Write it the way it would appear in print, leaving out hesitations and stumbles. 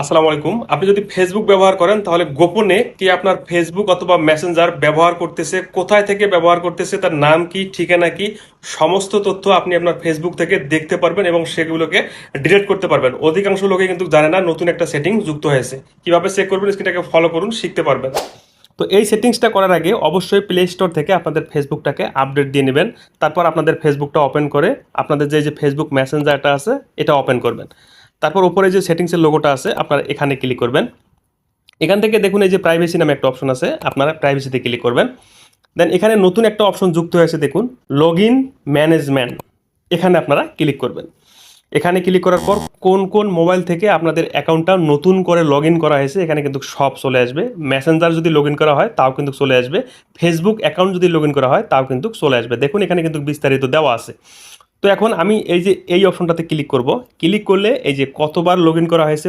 আসসালামু আলাইকুম। আপনি যদি ফেসবুক ব্যবহার করেন তাহলে গোপনে কে আপনার ফেসবুক অথবা মেসেঞ্জার ব্যবহার করতেছে, কোথায় থেকে ব্যবহার করতেছে, তার নাম কি, ঠিকানা কি, সমস্ত তথ্য আপনি আপনার ফেসবুক থেকে দেখতে পারবেন এবং সেগুলোকে ডিলিট করতে পারবেন। অধিকাংশ লোকে কিন্তু জানে না নতুন একটা সেটিং যুক্ত হয়েছে। কিভাবে চেক করবেন, স্ক্রিনটাকে ফলো করুন, শিখতে পারবেন। তো এই সেটিংসটা করার আগে অবশ্যই প্লে স্টোর থেকে আপনাদের ফেসবুকটাকে আপডেট দিয়ে নেবেন। তারপর আপনাদের ফেসবুকটা ওপেন করে আপনাদের যে ফেসবুক মেসেঞ্জারটা আছে এটা ওপেন করবেন। তারপর উপরে যে সেটিংসের লোগোটা আছে আপনারা এখানে ক্লিক করবেন। এখান থেকে দেখুন এই যে প্রাইভেসি নামে একটা অপশন আছে, আপনারা প্রাইভেসিতে ক্লিক করবেন। দেন এখানে নতুন একটা অপশন যুক্ত হয়েছে দেখুন, লগ ইন ম্যানেজমেন্ট। এখানে আপনারা ক্লিক করবেন। এখানে ক্লিক করার পর কোন কোন মোবাইল থেকে আপনাদের অ্যাকাউন্টটা নতুন করে লগ ইন করা হয়েছে এখানে কিন্তু সব চলে আসবে। মেসেঞ্জার যদি লগ ইন করা হয় তাও কিন্তু চলে আসবে। ফেসবুক অ্যাকাউন্ট যদি লগ ইন করা হয় তাও কিন্তু চলে আসবে। দেখুন এখানে কিন্তু বিস্তারিত দেওয়া আছে। তো এখন আমি এই যে এই অপশনটাতে ক্লিক করব। ক্লিক করলে এই যে কতবার লগ ইন করা হয়েছে,